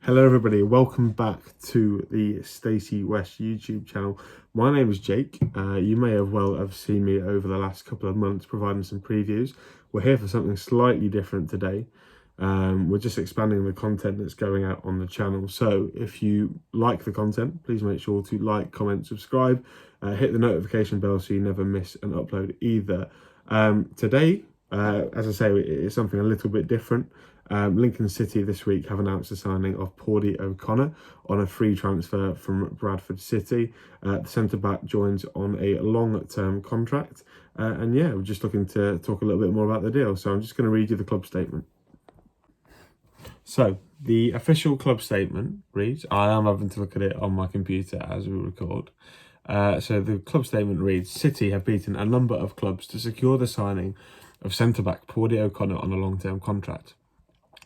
Hello everybody, welcome back to the Stacey West YouTube channel. My name is Jake. You may have seen me over the last couple of months providing some previews. We're here for something slightly different today. We're just expanding the content that's going out on the channel. So if you like the content, please make sure to like, comment, subscribe, hit the notification bell so you never miss an upload either. Today, as I say, it's something a little bit different. Lincoln City this week have announced the signing of Paudie O'Connor on a free transfer from Bradford City. The centre-back joins on a long-term contract. And yeah, we're just looking to talk a little bit more about the deal. So I'm just going to read you the club statement. So the official club statement reads, I am having to look at it on my computer as we record. So the club statement reads, City have beaten a number of clubs to secure the signing of centre-back Paudie O'Connor on a long-term contract.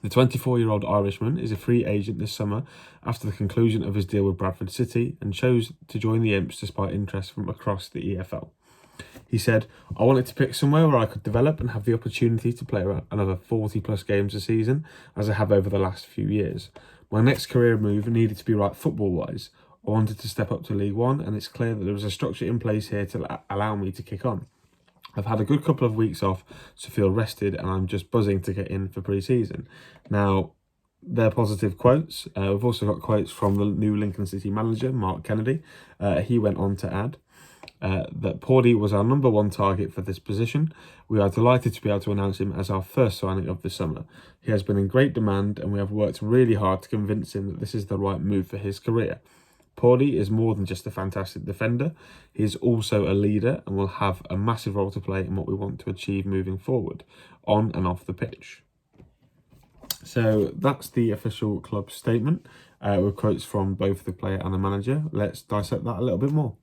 The 24-year-old Irishman is a free agent this summer after the conclusion of his deal with Bradford City and chose to join the Imps despite interest from across the EFL. He said, I wanted to pick somewhere where I could develop and have the opportunity to play around another 40 plus games a season, as I have over the last few years. My next career move needed to be right football-wise. I wanted to step up to League One, and it's clear that there was a structure in place here to allow me to kick on. I've had a good couple of weeks off to feel rested, and I'm just buzzing to get in for pre-season. Now, they're positive quotes. We've also got quotes from the new Lincoln City manager, Mark Kennedy. He went on to add that Paudie was our number one target for this position. We are delighted to be able to announce him as our first signing of the summer. He has been in great demand, and we have worked really hard to convince him that this is the right move for his career. Paudie is more than just a fantastic defender. He is also a leader and will have a massive role to play in what we want to achieve moving forward, on and off the pitch. So that's the official club statement, with quotes from both the player and the manager. Let's dissect that a little bit more.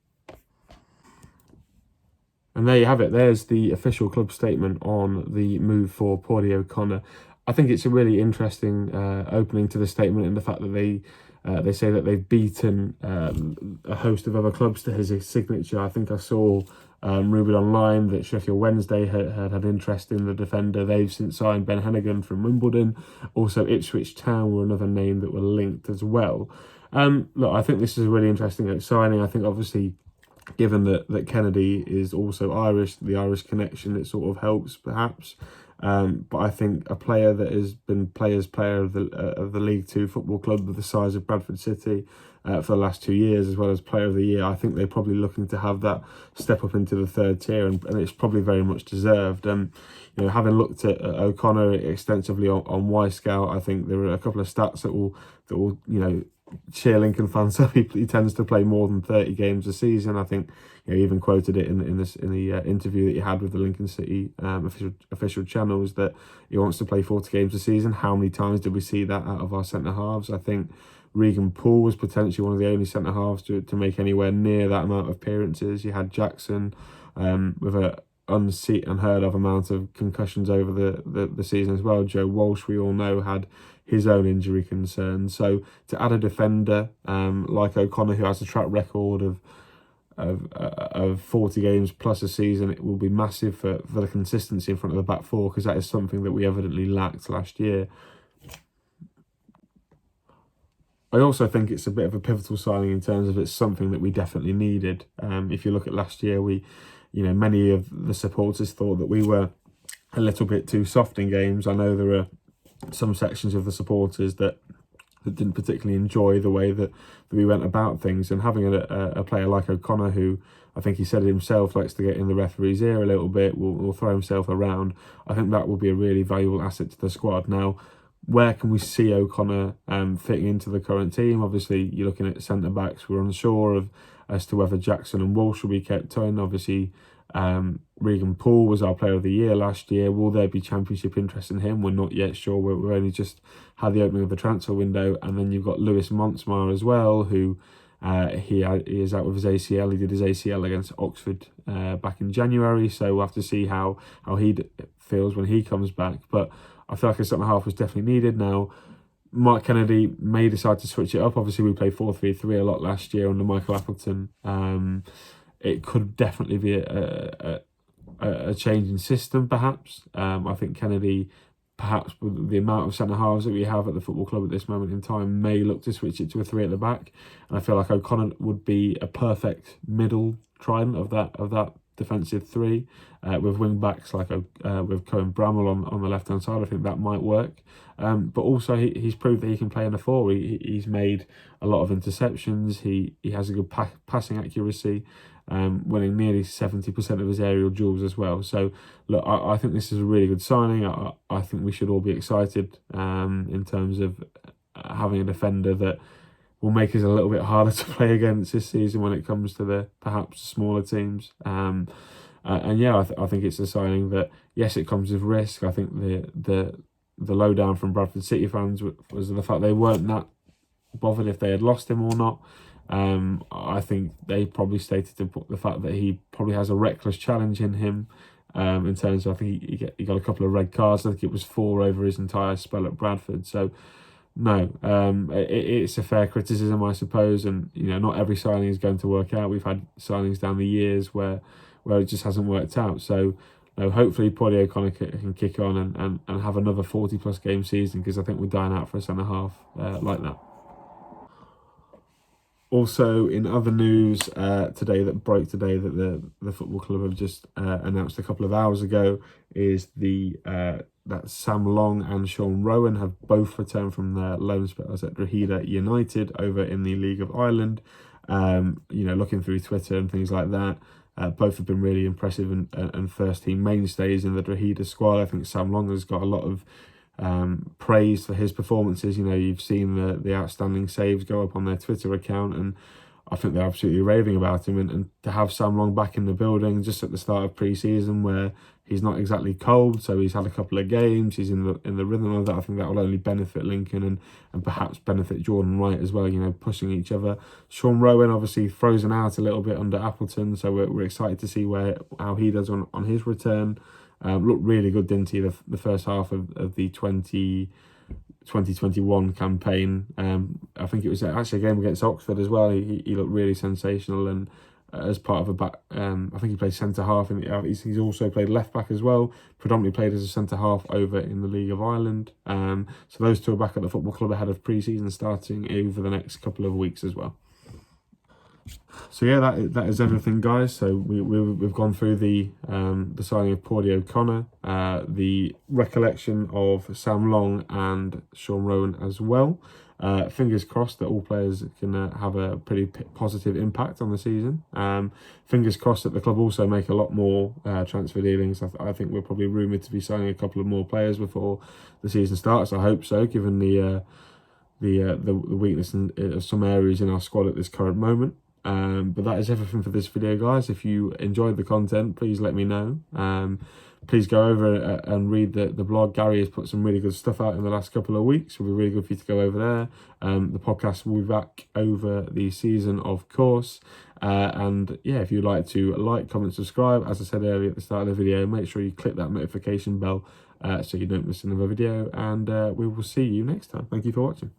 And there you have it. There's the official club statement on the move for Paudie O'Connor. I think it's a really interesting opening to the statement, in the fact that they say that they've beaten a host of other clubs to his signature. I think I saw rumored online that Sheffield Wednesday had interest in the defender. They've since signed Ben Hennigan from Wimbledon. Also, Ipswich Town were another name that were linked as well. Look, I think this is a really interesting signing. I think obviously, given that Kennedy is also Irish, the Irish connection, it sort of helps perhaps. But I think a player that has been player of the League Two football club of the size of Bradford City for the last 2 years, as well as Player of the Year, I think they're probably looking to have that step up into the third tier, and it's probably very much deserved. You know, having looked at O'Connor extensively on Y-Scout, I think there are a couple of stats that will cheer Lincoln fans up. He tends to play more than 30 games a season. I think he even quoted it in the interview that he had with the Lincoln City official channels, that he wants to play 40 games a season. How many times did we see that out of our centre halves? I think Regan Poole was potentially one of the only centre halves to make anywhere near that amount of appearances. You had Jackson with a unheard of amount of concussions over the season as well. Joe Walsh, we all know, had his own injury concerns. So to add a defender like O'Connor, who has a track record of 40 games plus a season, it will be massive for the consistency in front of the back four, because that is something that we evidently lacked last year. I also think it's a bit of a pivotal signing in terms of it's something that we definitely needed. If you look at last year, many of the supporters thought that we were a little bit too soft in games. I know there are some sections of the supporters that didn't particularly enjoy the way that we went about things, and having a player like O'Connor, who I think he said it himself likes to get in the referee's ear a little bit, will throw himself around. I think that will be a really valuable asset to the squad. Now, where can we see O'Connor fitting into the current team? Obviously, you're looking at centre-backs. We're unsure as to whether Jackson and Walsh will be kept on. Obviously, Regan Poole was our Player of the Year last year. Will there be championship interest in him? We're not yet sure. We've only just had the opening of the transfer window. And then you've got Lewis Montsmar as well, who he is out with his ACL. He did his ACL against Oxford back in January. So we'll have to see how he feels when he comes back. But I feel like a centre half was definitely needed. Now, Mark Kennedy may decide to switch it up. Obviously, we played 4-3-3 a lot last year under Michael Appleton. It could definitely be a change in system, perhaps. I think Kennedy perhaps with the amount of centre-halves that we have at the football club at this moment in time, may look to switch it to a 3 at the back. And I feel like O'Connor would be a perfect middle trident of that defensive 3, with wing backs like with Cohen Bramall on the left hand side. I think that might work. But also he's proved that he can play in the 4. He's made a lot of interceptions. He has a good passing accuracy, winning nearly 70% of his aerial duels as well. So look, I think this is a really good signing. I think we should all be excited in terms of having a defender that will make us a little bit harder to play against this season when it comes to the perhaps smaller teams. And yeah, I think it's a signing that, yes, it comes with risk. I think the lowdown from Bradford City fans was the fact they weren't that bothered if they had lost him or not. I think they probably stated the fact that he probably has a reckless challenge in him, in terms of, I think he got a couple of red cards. I think it was 4 over his entire spell at Bradford. So no, it's a fair criticism, I suppose, and not every signing is going to work out. We've had signings down the years where it just hasn't worked out. So hopefully Paudie O'Connor can kick on and have another 40+ game season, because I think we're dying out for a centre-half like that. Also, in other news that broke today that the football club have just announced a couple of hours ago, is that Sam Long and Sean Ronan have both returned from their loan spells at Drogheda United over in the League of Ireland. Looking through Twitter and things like that, both have been really impressive and first team mainstays in the Drogheda squad. I think Sam Long has got a lot of praise for his performances. You've seen the outstanding saves go up on their Twitter account, and I think they're absolutely raving about him. And to have Sam Long back in the building just at the start of pre-season, where he's not exactly cold, so he's had a couple of games, he's in the rhythm of that. I think that will only benefit Lincoln and perhaps benefit Jordan Wright as well, pushing each other. Sean Rowan obviously frozen out a little bit under Appleton, so we're excited to see how he does on his return. Looked really good, didn't he, the first half of the 2021 campaign. I think it was actually a game against Oxford as well. He looked really sensational, and as part of a back, I think he played centre half. He's also played left back as well. Predominantly played as a centre half over in the League of Ireland. So those two are back at the football club ahead of pre-season starting over the next couple of weeks as well. So yeah, that is everything, guys. So we've gone through the signing of Paudie O'Connor, the recollection of Sam Long and Sean Rowan as well. Fingers crossed that all players can have a pretty positive impact on the season. Fingers crossed that the club also make a lot more transfer dealings. I think we're probably rumoured to be signing a couple of more players before the season starts. I hope so, given the weakness in some areas in our squad at this current moment. But that is everything for this video, guys. If you enjoyed the content, please let me know. Please go over and read the blog. Gary has put some really good stuff out in the last couple of weeks. It'll be really good for you to go over there. The podcast will be back over the season, of course. And yeah, if you'd like to like, comment, subscribe, as I said earlier at the start of the video, make sure you click that notification bell so you don't miss another video. And we will see you next time. Thank you for watching.